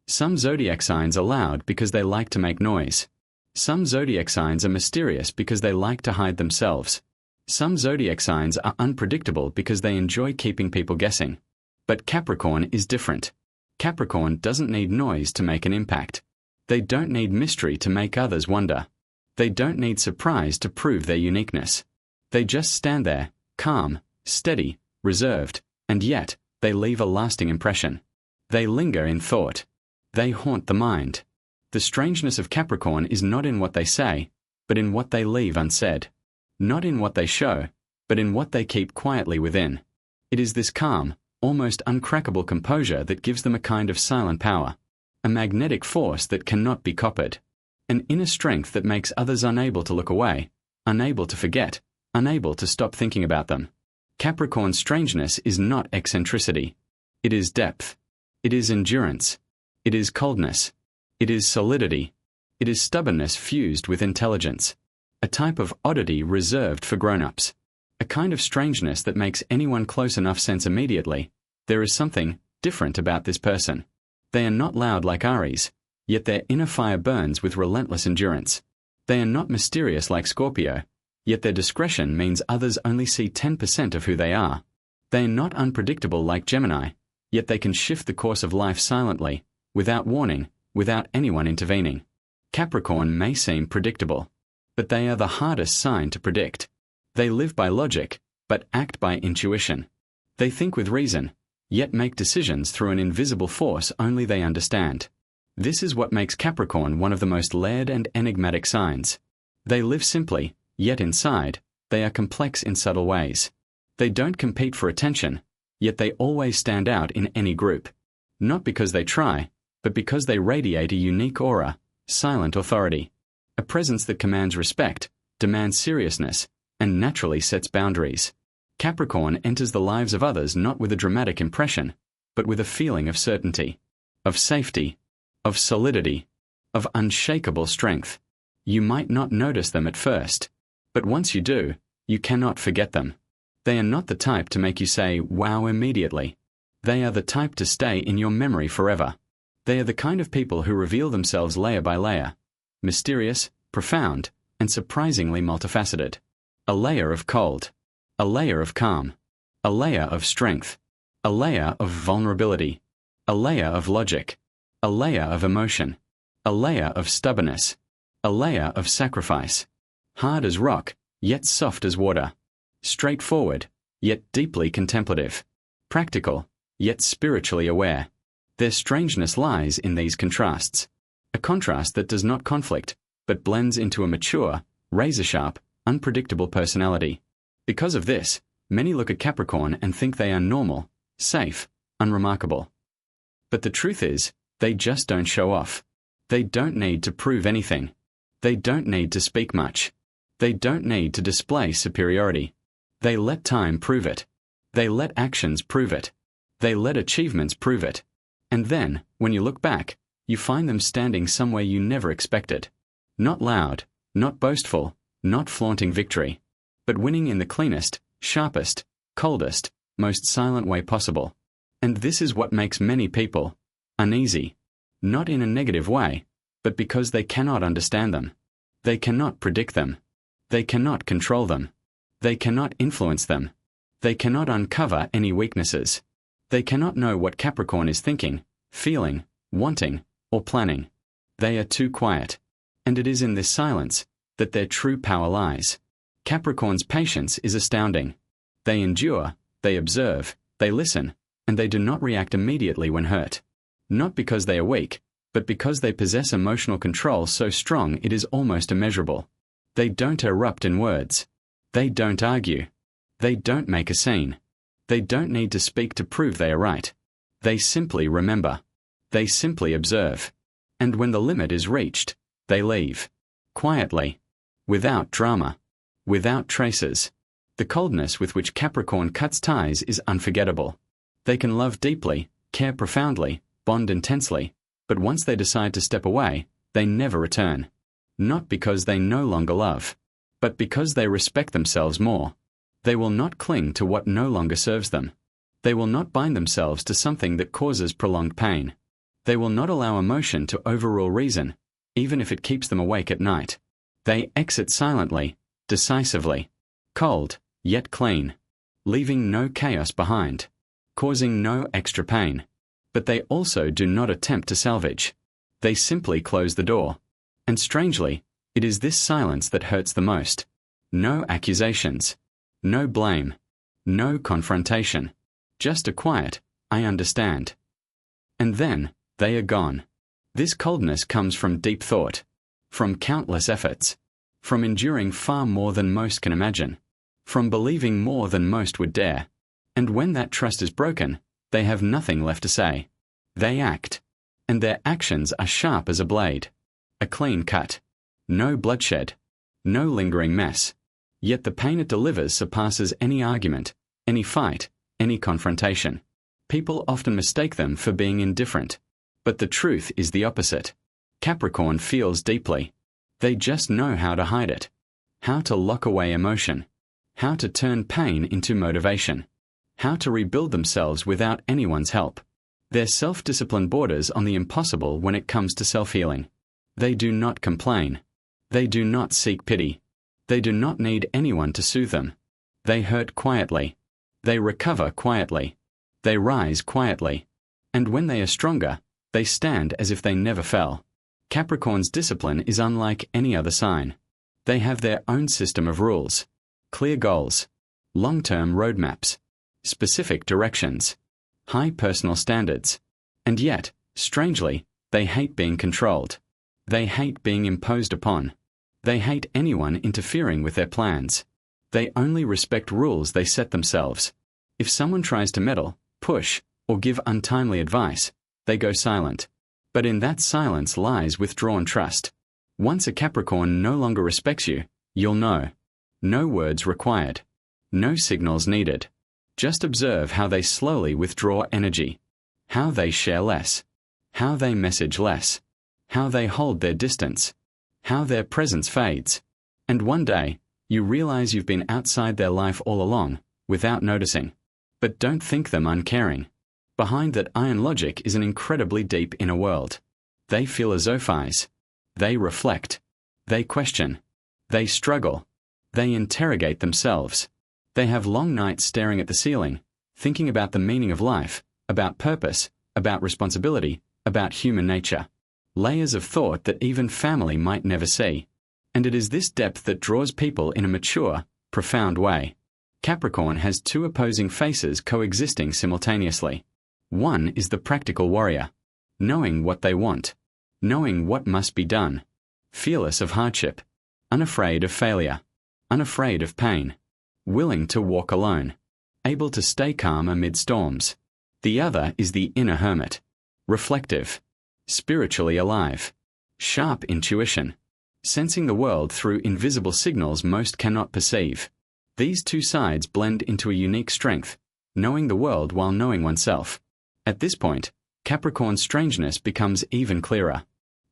Some zodiac signs are loud because they like to make noise. Some zodiac signs are mysterious because they like to hide themselves. Some zodiac signs are unpredictable because they enjoy keeping people guessing. But Capricorn is different. Capricorn doesn't need noise to make an impact. They don't need mystery to make others wonder. They don't need surprise to prove their uniqueness. They just stand there, calm, steady, reserved, and yet, they leave a lasting impression. They linger in thought. They haunt the mind. The strangeness of Capricorn is not in what they say, but in what they leave unsaid. Not in what they show, but in what they keep quietly within. It is this calm, almost uncrackable composure that gives them a kind of silent power, a magnetic force that cannot be copied, an inner strength that makes others unable to look away, unable to forget, unable to stop thinking about them. Capricorn's strangeness is not eccentricity. It is depth. It is endurance. It is coldness. It is solidity. It is stubbornness fused with intelligence. A type of oddity reserved for grown-ups. A kind of strangeness that makes anyone close enough sense immediately. There is something different about this person. They are not loud like Aries, yet their inner fire burns with relentless endurance. They are not mysterious like Scorpio, yet their discretion means others only see 10% of who they are. They are not unpredictable like Gemini, yet they can shift the course of life silently, without warning, without anyone intervening. Capricorn may seem predictable, but they are the hardest sign to predict. They live by logic, but act by intuition. They think with reason, yet make decisions through an invisible force only they understand. This is what makes Capricorn one of the most layered and enigmatic signs. They live simply, yet inside, they are complex in subtle ways. They don't compete for attention, yet they always stand out in any group. Not because they try, but because they radiate a unique aura, silent authority. A presence that commands respect, demands seriousness, and naturally sets boundaries. Capricorn enters the lives of others not with a dramatic impression, but with a feeling of certainty, of safety, of solidity, of unshakable strength. You might not notice them at first, but once you do, you cannot forget them. They are not the type to make you say, wow, immediately. They are the type to stay in your memory forever. They are the kind of people who reveal themselves layer by layer, mysterious, profound, and surprisingly multifaceted. A layer of cold, a layer of calm, a layer of strength, a layer of vulnerability, a layer of logic, a layer of emotion, a layer of stubbornness, a layer of sacrifice. Hard as rock, yet soft as water. Straightforward, yet deeply contemplative. Practical, yet spiritually aware. Their strangeness lies in these contrasts. A contrast that does not conflict, but blends into a mature, razor-sharp, unpredictable personality. Because of this, many look at Capricorn and think they are normal, safe, unremarkable. But the truth is, they just don't show off. They don't need to prove anything. They don't need to speak much. They don't need to display superiority. They let time prove it. They let actions prove it. They let achievements prove it. And then, when you look back, you find them standing somewhere you never expected. Not loud, not boastful, not flaunting victory, but winning in the cleanest, sharpest, coldest, most silent way possible. And this is what makes many people uneasy. Not in a negative way, but because they cannot understand them. They cannot predict them. They cannot control them. They cannot influence them. They cannot uncover any weaknesses. They cannot know what Capricorn is thinking, feeling, wanting, or planning. They are too quiet. And it is in this silence that their true power lies. Capricorn's patience is astounding. They endure, they observe, they listen, and they do not react immediately when hurt. Not because they are weak, but because they possess emotional control so strong it is almost immeasurable. They don't erupt in words. They don't argue. They don't make a scene. They don't need to speak to prove they are right. They simply remember. They simply observe. And when the limit is reached, they leave. Quietly. Without drama. Without traces. The coldness with which Capricorn cuts ties is unforgettable. They can love deeply, care profoundly, bond intensely, but once they decide to step away, they never return. Not because they no longer love, but because they respect themselves more. They will not cling to what no longer serves them. They will not bind themselves to something that causes prolonged pain. They will not allow emotion to overrule reason, even if it keeps them awake at night. They exit silently, decisively, cold, yet clean, leaving no chaos behind, causing no extra pain. But they also do not attempt to salvage. They simply close the door. And strangely, it is this silence that hurts the most. No accusations, no blame, no confrontation, just a quiet, "I understand." And then, they are gone. This coldness comes from deep thought, from countless efforts, from enduring far more than most can imagine, from believing more than most would dare. And when that trust is broken, they have nothing left to say. They act, and their actions are sharp as a blade, a clean cut, no bloodshed, no lingering mess. Yet the pain it delivers surpasses any argument, any fight, any confrontation. People often mistake them for being indifferent. But the truth is the opposite. Capricorn feels deeply. They just know how to hide it, how to lock away emotion, how to turn pain into motivation, how to rebuild themselves without anyone's help. Their self-discipline borders on the impossible when it comes to self-healing. They do not complain. They do not seek pity. They do not need anyone to soothe them. They hurt quietly. They recover quietly. They rise quietly. And when they are stronger, they stand as if they never fell. Capricorn's discipline is unlike any other sign. They have their own system of rules, clear goals, long-term roadmaps, specific directions, high personal standards. And yet, strangely, they hate being controlled. They hate being imposed upon. They hate anyone interfering with their plans. They only respect rules they set themselves. If someone tries to meddle, push, or give untimely advice, they go silent. But in that silence lies withdrawn trust. Once a Capricorn no longer respects you, you'll know. No words required. No signals needed. Just observe how they slowly withdraw energy. How they share less. How they message less. How they hold their distance. How their presence fades. And one day, you realize you've been outside their life all along, without noticing. But don't think them uncaring. Behind that iron logic is an incredibly deep inner world. They philosophize. They reflect. They question. They struggle. They interrogate themselves. They have long nights staring at the ceiling, thinking about the meaning of life, about purpose, about responsibility, about human nature. Layers of thought that even family might never see. And it is this depth that draws people in a mature, profound way. Capricorn has two opposing faces coexisting simultaneously. One is the practical warrior, knowing what they want, knowing what must be done, fearless of hardship, unafraid of failure, unafraid of pain, willing to walk alone, able to stay calm amid storms. The other is the inner hermit, reflective, spiritually alive, sharp intuition, sensing the world through invisible signals most cannot perceive. These two sides blend into a unique strength, knowing the world while knowing oneself. At this point, Capricorn's strangeness becomes even clearer.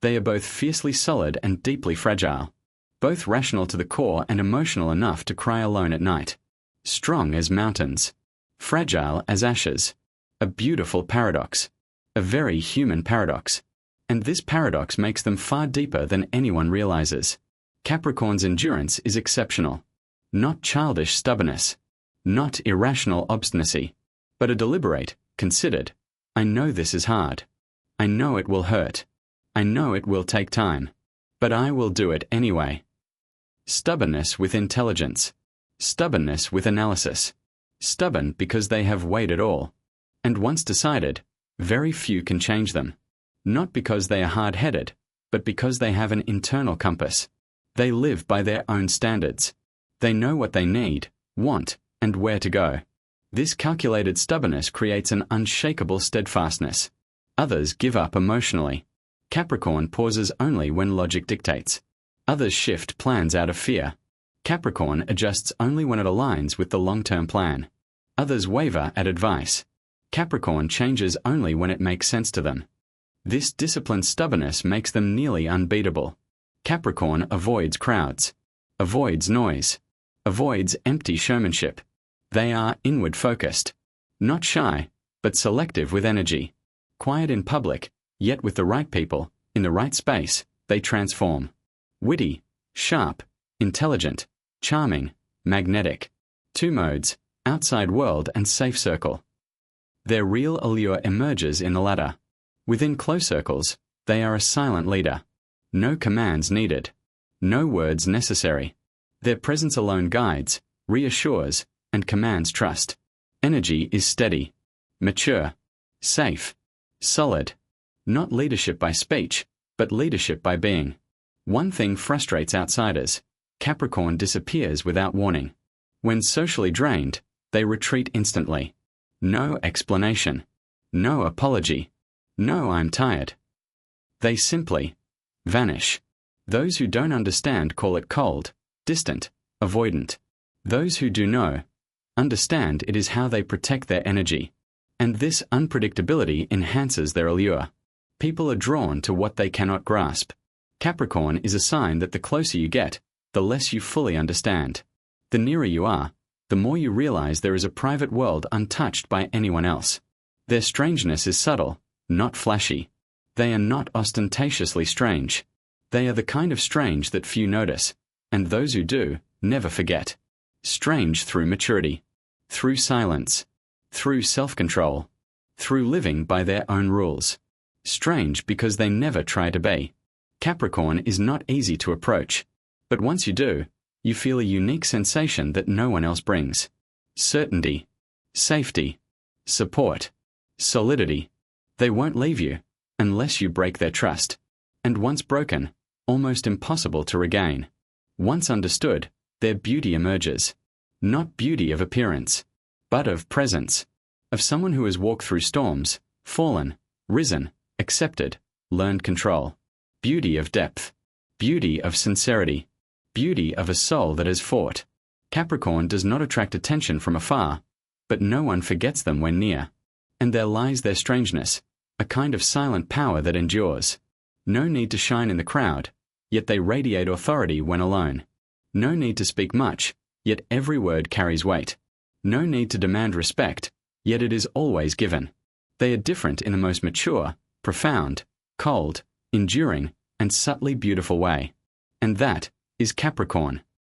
They are both fiercely solid and deeply fragile, both rational to the core and emotional enough to cry alone at night. Strong as mountains, fragile as ashes. A beautiful paradox, a very human paradox. And this paradox makes them far deeper than anyone realizes. Capricorn's endurance is exceptional. Not childish stubbornness, not irrational obstinacy, but a deliberate, considered, "I know this is hard. I know it will hurt. I know it will take time. But I will do it anyway." Stubbornness with intelligence. Stubbornness with analysis. Stubborn because they have weighed it all. And once decided, very few can change them. Not because they are hard-headed, but because they have an internal compass. They live by their own standards. They know what they need, want, and where to go. This calculated stubbornness creates an unshakable steadfastness. Others give up emotionally. Capricorn pauses only when logic dictates. Others shift plans out of fear. Capricorn adjusts only when it aligns with the long-term plan. Others waver at advice. Capricorn changes only when it makes sense to them. This disciplined stubbornness makes them nearly unbeatable. Capricorn avoids crowds, avoids noise, avoids empty showmanship. They are inward-focused, not shy, but selective with energy. Quiet in public, Yet with the right people, in the right space, they transform. Witty, sharp, intelligent, charming, magnetic. 2 modes, outside world and safe circle. Their real allure emerges in the latter. Within close circles, they are a silent leader. No commands needed. No words necessary. Their presence alone guides, reassures, and commands trust. Energy is steady, mature, safe, solid. Not leadership by speech, but leadership by being. One thing frustrates outsiders. Capricorn disappears without warning. When socially drained, they retreat instantly. No explanation. No apology. No, I'm tired. They simply vanish. Those who don't understand call it cold, distant, avoidant. Those who do know, understand it is how they protect their energy. And this unpredictability enhances their allure. People are drawn to what they cannot grasp. Capricorn is a sign that the closer you get, the less you fully understand. The nearer you are, the more you realize there is a private world untouched by anyone else. Their strangeness is subtle, not flashy. They are not ostentatiously strange. They are the kind of strange that few notice, and those who do, never forget. Strange through maturity, through silence, through self-control, through living by their own rules. Strange because they never try to be. Capricorn is not easy to approach, but once you do, you feel a unique sensation that no one else brings. Certainty, safety, support, solidity. They won't leave you, unless you break their trust. And once broken, almost impossible to regain. Once understood, their beauty emerges. Not beauty of appearance, but of presence. Of someone who has walked through storms, fallen, risen, accepted, learned control. Beauty of depth. Beauty of sincerity. Beauty of a soul that has fought. Capricorn does not attract attention from afar, but no one forgets them when near. And there lies their strangeness, a kind of silent power that endures. No need to shine in the crowd, yet they radiate authority when alone. No need to speak much, yet every word carries weight. No need to demand respect, yet it is always given. They are different in the most mature, profound, cold, enduring, and subtly beautiful way. And that is Capricorn.